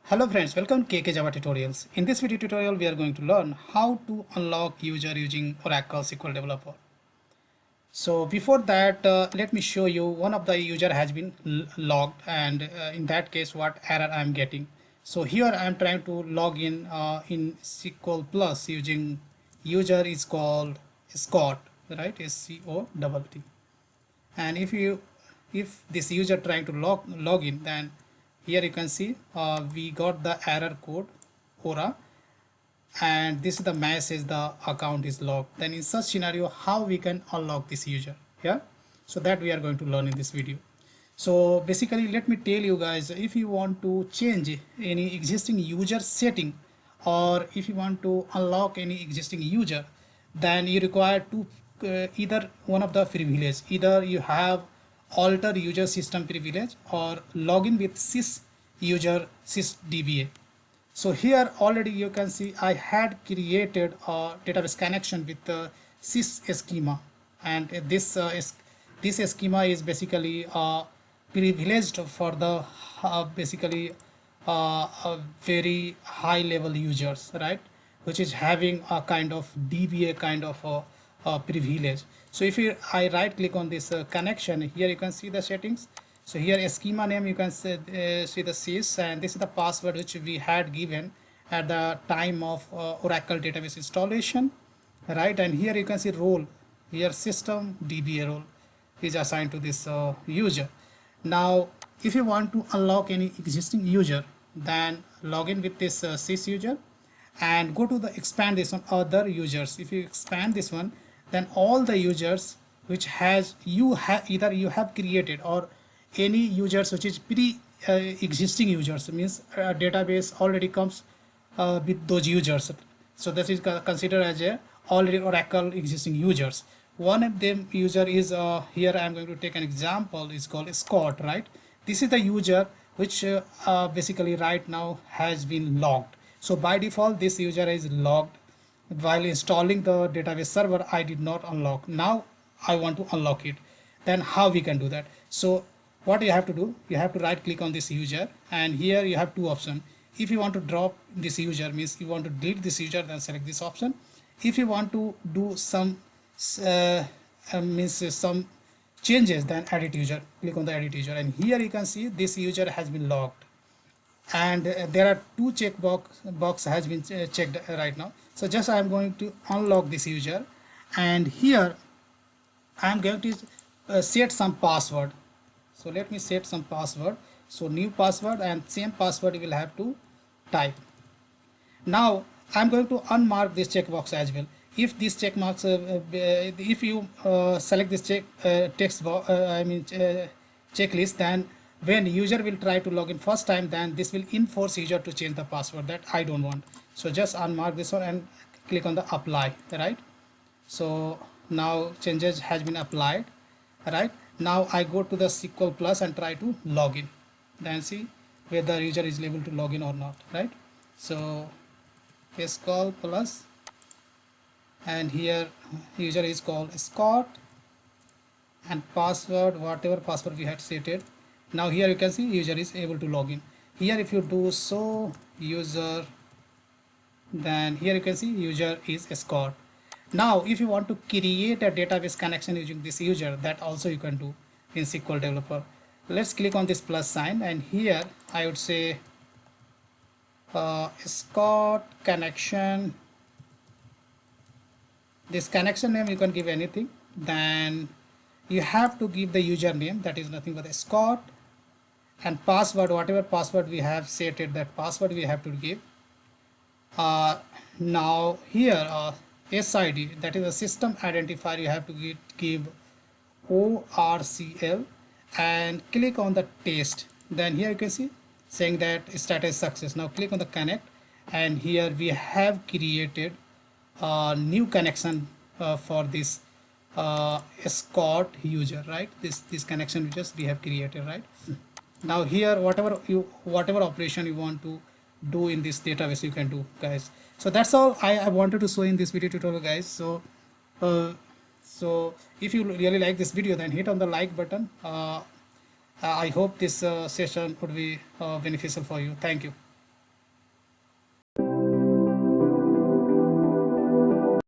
Hello friends, welcome to Java Tutorials. In this video tutorial, we are going to learn how to unlock user using Oracle SQL Developer. So before that, let me show you one of the user has been logged, and in that case, what error I am getting. So here I am trying to log in SQL Plus using user is called Scott, right? SCOTT. And if this user trying to log in, then here you can see we got the error code ora, and this is the message the account is logged. Then in such scenario, how we can unlock this user? Yeah, so that we are going to learn in this video. So basically, let me tell you guys, if you want to change any existing user setting, or if you want to unlock any existing user, then you require to either one of the privilege. Either you have alter user system privilege or login with sys user sysdba. So here already you can see I had created a database connection with the sys schema, and this schema is basically privileged for the basically a very high level users, right, which is having a kind of DBA kind of a privilege. So if I right click on this connection, here you can see the settings. So here schema name, you can see the sys, and this is the password which we had given at the time of Oracle database installation, right? And here you can see role, here system DBA role is assigned to this user. Now if you want to unlock any existing user, then log in with this sys user and go to the expand this on other users. If you expand this one, then all the users which has either you have created, or any users which is pre existing users, means database already comes with those users. So this is considered as a already Oracle existing users. One of them user is here I am going to take an example, is called Scott, right? This is the user which basically right now has been logged. So by default this user is logged. While installing the database server, I did not unlock. Now I want to unlock it. Then how we can do that? So what you have to do, you have to right click on this user, and here you have two options. If you want to drop this user, means you want to delete this user, then select this option. If you want to do some some changes, then edit user, click on the edit user, and here you can see this user has been logged, and there are two box has been checked right now. So just I am going to unlock this user, and here I am going to set some password. So let me set some password. So new password, and same password you will have to type. Now I'm going to unmark this checkbox as well. If this check marks, if you select this text box, checklist, then when user will try to log in first time, then this will enforce user to change the password. That I don't want. So just unmark this one and click on the apply, right? So now changes has been applied, right? Now I go to the SQL Plus and try to log in, then see whether user is able to log in or not, right? So SQL Plus, and here user is called Scott, and password, whatever password we had set it. Now here you can see user is able to log in. Here if you do so user, then here you can see user is Scott. Now if you want to create a database connection using this user, that also you can do in SQL Developer. Let's click on this plus sign, and here I would say Scott connection. This connection name you can give anything. Then you have to give the username, that is nothing but a Scott, and password, whatever password we have set it, that password we have to give. Now here SID, that is a system identifier, you have to give ORCL, and click on the test. Then here you can see saying that status success. Now click on the connect, and here we have created a new connection for this Scott user, right? This connection just we have created, right? Now here whatever operation you want to do in this database, you can do, guys. So that's all I wanted to show in this video tutorial, guys. So so if you really like this video, then hit on the like button. I hope this session would be beneficial for you. Thank you.